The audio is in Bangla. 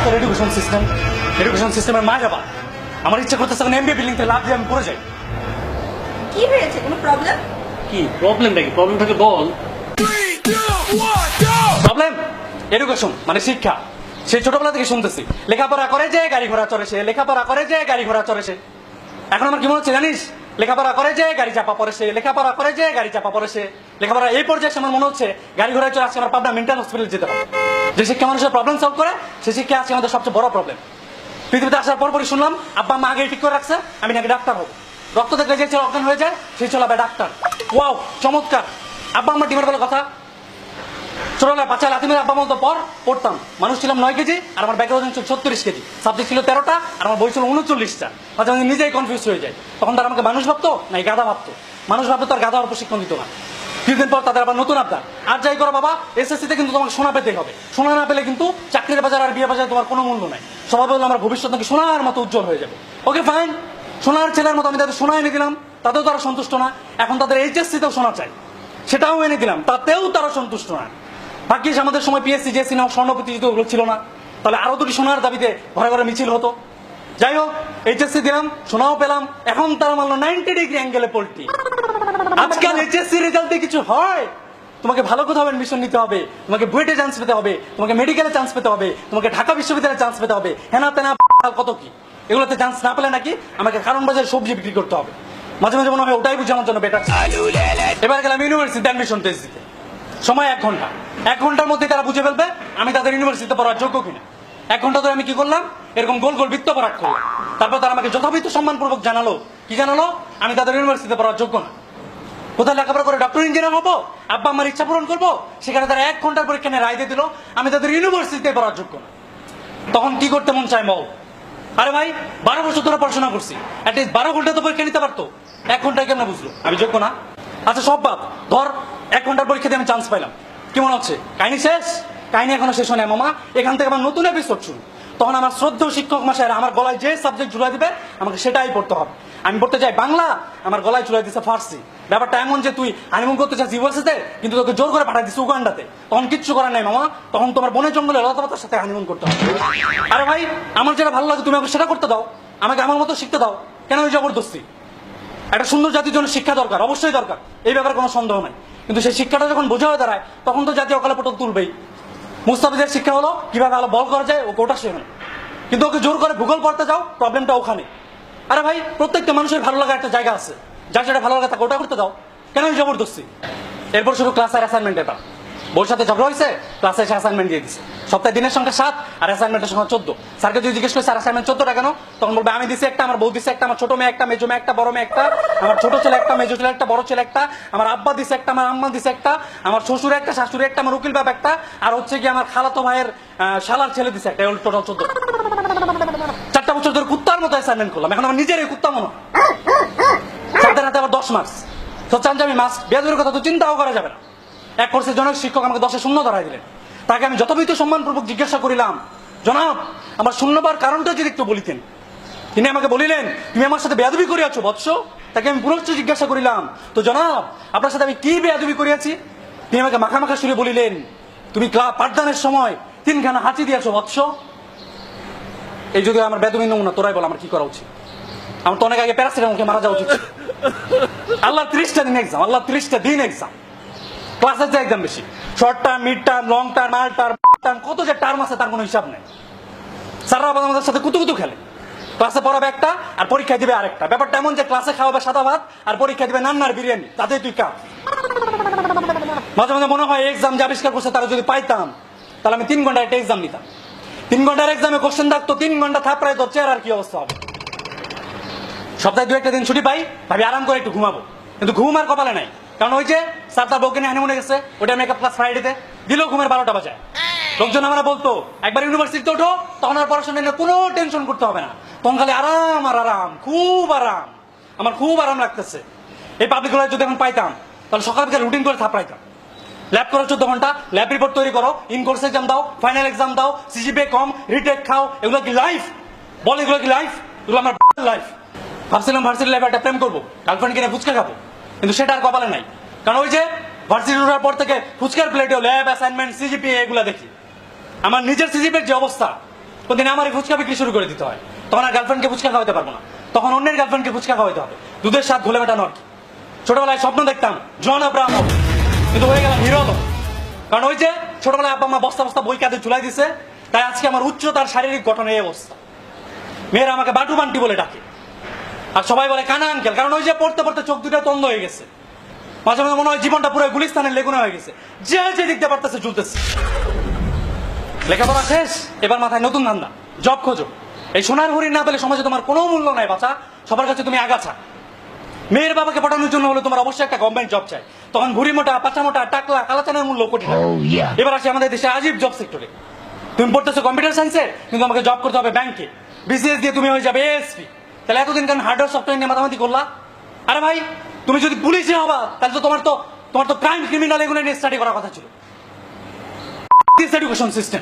আজকের এডুকেশন সিস্টেমের মা যাবা। আমার ইচ্ছা করতেছে এমবিএ বিল্ডিং থেকে লাভ দিয়ে আমি পড়ে যাই। কি হয়েছে? কোনো প্রবলেম? কি প্রবলেমটা কি? প্রবলেম থাকে বল। প্রবলেম এডুকেশন মানে শিক্ষা। সেই ছোটবেলা থেকে শুনতেছি লেখাপড়া করে যে গাড়ি ঘোড়া চড়ে সে, লেখাপড়া করে যে গাড়ি ঘোড়া চড়ে সে। এখন আমার কি মনে হচ্ছে জানিস? লেখাপড়া করে যে গাড়ি চাপা পড়ে সে, লেখাপড়া করে যে গাড়ি চাপা পড়ে সে। লেখাপড়া এই পর্যায়ে আমার মনে হচ্ছে গাড়ি ঘোড়ায় চড়ে আজকে আমার পাবনা মেন্টাল হসপিটাল যেতে হবে। যে শিক্ষা মানুষের প্রবলেম সলভ করে, সে শিক্ষা আজকে আমাদের সবচেয়ে বড় প্রবলেম। পৃথিবীতে আসার পরপরই শুনলাম আব্বা মা আগে ঠিক করে রাখছে আমি নাকি ডাক্তার হবো। রক্ত দেখলে যে ছেলে অজ্ঞান হয়ে যায় সেই ছেলে হবে ডাক্তার। ওয়াও চমৎকার। আব্বা আমার ডিমের বেলা কথা। ছোটবেলায় বাচ্চা লাথি মেরে আব্বা মতো পড়তাম। মানুষ ছিলাম 9 কেজি আর আমার ব্যাগের ওজন ছিল 36 কেজি। সাবজেক্ট ছিল 13টা আর আমার বই ছিল 39টা। মাঝে মাঝে নিজেই কনফিউজ হয়ে যায়। তখন তারা আমাকে মানুষ ভাবতো না গাধা ভাবতো। মানুষ ভাবতো তার গাধা হওয়ার প্রশিক্ষণ দিত না। কিছুদিন পর তাদের আবার নতুন আবদার, আর যাই করো বাবা এসএসসিতে কিন্তু তোমাকে সোনা পেতেই হবে। সোনা না পেলে কিন্তু চাকরির বাজার আর বিয়ে বাজারে তোমার কোনো মূল্য নাই। সবাই বললো আমার ভবিষ্যৎ নাকি সোনার মতো উজ্জ্বল হয়ে যাবে। ওকে ফাইন, সোনার ছেলের মতো আমি তাদের সোনা এনে দিলাম, তাতেও তারা সন্তুষ্ট না। এখন তাদের এইচএসসিতেও সোনা চাই, সেটাও এনে দিলাম, তাতেও তারা সন্তুষ্ট না। ভাগ্যিস আমাদের সময় পিএসসি জেসি নাও স্বর্ণ প্রতিযোগিতা ওগুলো ছিল না, তাহলে আরো দুটি সোনার দাবিতে ঘরে ঘরে মিছিল হতো। যাই হোক এইচএসসি দিলাম, সোনাও পেলাম। এখন তারা মানলো 90 ডিগ্রি অ্যাঙ্গেলে পোল্ট্রি। আজকাল এইচএসসি রেজাল্টে কিছু হয়? তোমাকে ভালো কোথাও এডমিশন নিতে হবে, তোমাকে বুয়েটে চান্স পেতে হবে, তোমাকে মেডিকেলে চান্স পেতে হবে, তোমাকে ঢাকা বিশ্ববিদ্যালয়ে চান্স পেতে হবে, হেনা তেনা কত কি। এগুলোতে চান্স না পেলে নাকি আমাকে কারণ বাজারে সবজি বিক্রি করতে হবে। মাঝে মাঝে মনে হয় ওটাই বুঝে আমার জন্য বেটার। এবার গেলাম ইউনিভার্সিটিতে অ্যাডমিশন টেস্ট দিতে। সময় 1 ঘন্টা। 1 ঘন্টার মধ্যে তারা বুঝে ফেলবে আমি তাদের ইউনিভার্সিটিতে পড়ার যোগ্য কিনা। 1 ঘন্টা ধরে আমি কি করলাম? এরকম গোল গোল বৃত্ত পরাগ করলাম। তারপর তারা আমাকে যথাবিহিত সম্মানপূর্বক জানালো, কি জানালো? আমি তাদের ইউনিভার্সিটিতে পড়ার যোগ্য না। কোথায় লেখাপড়া করে ডক্টর ইঞ্জিনিয়ার হবো, আব্বা আমার ইচ্ছা পূরণ করবো, সেখানে তারা 1 ঘন্টার পরীক্ষা নিয়ে রায় দিয়ে দিল আমি তাদের ইউনিভার্সিটিতে পড়ার যোগ্য না। তখন কি করতে মন চায় বল? আরে ভাই 12 বছর ধরে পড়াশোনা করছি, অ্যাটলিস্ট 12 ঘন্টা তো পরীক্ষা নিতে পারতো। 1 ঘন্টায় কেমন বুঝলো আমি যোগ্য না? আচ্ছা সব বাদ, ধর 1 ঘন্টার পরীক্ষা দিয়ে আমি চান্স পাইলাম। কি মনে হচ্ছে কাহিনী শেষ? কাহিনী এখনো শেষ হয় না মামা, এখান থেকে আমার নতুন এপিসোড শুরু। তখন আমার শ্রদ্ধেয় শিক্ষক মশাইরা আমার গলায় যে সাবজেক্ট ঝুলাই দিবে আমাকে সেটাই পড়তে হবে। আমি পড়তে চাই বাংলা, আমার গলায় ঝুলাই দিচ্ছে ফার্সি। ব্যাপারটা এমন যে তুই হানিমুন করতে চাস ইউনিভার্সিটিতে, কিন্তু তোকে জোর করে পাঠাই দিচ্ছে উগান্ডাতে। তখন কিচ্ছু করার নাই মামা, তখন তোমার বনের জঙ্গলে লতাপাতার সাথে হানিমুন করতে হবে। আরে ভাই আমার যেটা ভালো লাগে তুমি আমাকে সেটা করতে দাও, আমাকে আমার মতো শিখতে দাও। কেন ওই জবরদস্তি? একটা সুন্দর জাতির জন্য শিক্ষা দরকার, অবশ্যই দরকার, এই ব্যাপারে কোনো সন্দেহ নাই। কিন্তু সেই শিক্ষাটা যখন বোঝা হয়ে দাঁড়ায় তখন তো জাতীয় অকালে পটল তুলবেই। মুস্তাফিজের শিক্ষা হলো কিভাবে আলো বল করা যায়, ও কোটা শেখানো। কিন্তু ওকে জোর করে ভূগোল পড়তে যাও, প্রবলেমটা ওখানে। আরে ভাই প্রত্যেকটা মানুষের ভালো লাগার একটা জায়গা আছে, যার যেটা ভালো লাগে তাকে ওটা করতে দাও, কেন ওই জবরদস্তি? এরপর শুধু ক্লাসের অ্যাসাইনমেন্ট। এটা বোর সাথে ঝগড়া হয়েছে, ক্লাসে এসে অ্যাসাইনমেন্ট দিয়ে দিচ্ছে। সপ্তাহে দিনের সংখ্যা 7 আর অ্যাসাইনমেন্টের সংখ্যা 14। স্যারকে যদি জিজ্ঞেস করি স্যার অ্যাসাইনমেন্ট 14টা কেন, তখন বলবে আমি দিছি একটা, আমার বউ দিছে একটা, আমার ছোট মেয়ে একটা, মেজো মেয়ে একটা, বড় মেয়ে একটা, আমার ছোট ছেলে একটা, মেজো ছেলে একটা, বড় ছেলে একটা, আমার আব্বা দিছে একটা, আমার আম্মা দিছে একটা, আমার শ্বশুর একটা, শাশুড়ি একটা, আমার উকিল বাবা একটা, আর হচ্ছে কি আমার খালাতো ভাইয়ের শালার ছেলে দিছে একটা। টোটাল 14। 4টা বছর ধরে কুত্তার মতো অ্যাসাইনমেন্ট করলাম, এখন আমার নিজের এই কুত্তা মনে হয়। স্যারদের হাতে আবার 10 মার্কস। তো চান যে আমি মাস্ক বেয়াদবির কথা তো চিন্তাও করা যাবে না। এক কোর্সের জনক শিক্ষক আমাকে 10-এ 0 ধরাই দিলেন। তাকে আমি যথাবিহিত সম্মানপূর্বক জিজ্ঞাসা করিলাম, জনাব আমার 0 পাওয়ার কারণটা যদি একটু বলিতেন। তিনি আমাকে বলিলেন তুমি আমার সাথে বেয়াদবি করিয়াছো বৎস। তাকে আমি পুনশ্চ জিজ্ঞাসা করিলাম, তো জনাব আপনার সাথে আমি কি বেয়াদবি করিয়াছি? তিনি আমাকে মাখা মাখা সুরে বলিলেন, তুমি পাঠদানের সময় 3খানা হাঁচি দিয়েছো বৎস। এই যদি আমার বেদবি নমুনা, তোরাই বল আমার কি করা উচিত? আমার তো অনেক আগে প্যারাসিটামলকে মারা যাওয়া উচিত। আল্লাহ 30টা দিন এক্সাম, আল্লাহ 30টা দিন এক্সাম। ক্লাসের যে এক্সাম বেশি, short term, mid term, long term, মাল টার্ম, কত যে টার্ম আছে তার কোনো হিসাব নেই। স্যাররা আমাদের সাথে কুতুকুতু খেলে। ক্লাসে পড়াবে একটা আর পরীক্ষা দিবে আরেকটা। ব্যাপারটা এমন যে ক্লাসে খাওয়াবে সাদা ভাত আর পরীক্ষা দিবে নান্নার বিরিয়ানি, তাতে তুই কাপ। মাঝে মাঝে মনে হয় এক্সাম যে আবিষ্কার করছে তারা যদি পাইতাম তাহলে আমি 3 ঘন্টার একটা এক্সাম নিতাম। 3 ঘন্টার এক্সামে কোশ্চেন থাকতো 3 ঘন্টা থাপড়ায় তোর চেহারার কি অবস্থা হবে। সপ্তাহে 2-1 দিন ছুটি পাই, ভাবি আরাম করে একটু ঘুমাবো, কিন্তু ঘুম আর কপালে নাই। কারণ ওই যে স্যার তার বউকে নিয়ে হানিমুনে গেছে, ওটা মেকআপ ক্লাস ফ্রাইডেতে দিলেও ঘুমের 12টা বাজায়। লোকজন আমরা বলতো একবার ইউনিভার্সিটিতে ওঠো, তখন আর পড়াশোনা নিয়ে কোনো টেনশন করতে হবে না, তখন খালি আরাম আর আরাম, খুব আরাম। আমার খুব আরাম লাগতেছে। এই পাবলিক কলেজ যদি এখন পাইতাম তাহলে সকাল থেকে রুটিন করে থাপড়াইতাম। ল্যাব করো 14 ঘন্টা, ল্যাব রিপোর্ট তৈরি করো, ইন কোর্স এক্সাম দাও, ফাইনাল এক্সাম দাও, সিজিপিএ কম, রিটেক খাও। এগুলো কি লাইফ? বল এগুলো কি লাইফ? এগুলো আমার লাইফ। ভাবছিলাম ভার্সিটি লাইফে একটা প্রেম করবো, গার্লফ্রেন্ড কিনে ফুচকা খাবো, কিন্তু সেটা আর কপালে নাই। কারণ ওই যে ভার্সিটি উঠার পর থেকে ফুচকার প্লেটেও ল্যাব, অ্যাসাইনমেন্ট, সিজিপিএ এগুলো দেখি। আমার নিজের সিজিপিএর যে অবস্থা, প্রতিদিন আমারই ফুচকা বিক্রি শুরু করে দিতে হয়। তখন আর গার্লফ্রেন্ডকে ফুচকা খাওয়াতে পারবো না, তখন অন্যের গার্লফ্রেন্ডকে ফুচকা খাওয়াতে হবে, দুধের স্বাদ ঘোলে মেটানো আর কি। ছোটবেলায় স্বপ্ন দেখতাম জন আব্রাহাম হবো, কিন্তু হয়ে গেলাম হিরো আলম। কারণ ওই যে ছোটবেলায় আব্বা মা বস্তা বস্তা বই কাঁধে ঝুলাই দিছে, তাই আজকে আমার উচ্চতার শারীরিক গঠন এই অবস্থা। মেয়েরা আমাকে বাটু বান্টি বলে ডাকে, আর সবাই বলে কানা আঙ্কেল। কারণ ওই যে পড়তে পড়তে চোখ দুটো তন্দ হয়ে গেছে, মাঝে মাঝে মনে হয় জীবনটা পুরো গুলিস্তানের লেগুনা হয়ে গেছে, যে যে দেখতে পারতেছে ঝুলতেছে। লেখাপড়া শেষ, এবার মাথায় নতুন ধান্দা, জব খোঁজো। এই সোনার হরিণ না পেলে সমাজে তোমার কোনো মূল্য নাই বাচ্চা, সবার কাছে তুমি আগাছা। মেয়ের বাবাকে পটানোর জন্য হলে তোমার অবশ্যই একটা গভর্নমেন্ট জব চাই, তখন ভুড়ি মোটা পাচা মোটা টাকলা কালাচানের মূল্য কোটি টাকা। এবার আসি আমাদের দেশে আজীব জব সেক্টরে। তুমি পড়তেছো কম্পিউটার সায়েন্সে, কিন্তু আমাকে জব করতে হবে ব্যাংকে, বিসিএস দিয়ে তুমি হয়ে যাবে এএসপি। তাহলে এতদিন কেন হার্ডওয়্যার সফটওয়্যার নিয়ে মাতামাতি করলা? আরে ভাই, তুমি যদি পুলিশে হবা তাহলে তো তোমার তো ক্রাইম ক্রিমিনাল এগুলো নিয়ে স্টাডি করার কথা ছিল। This education system.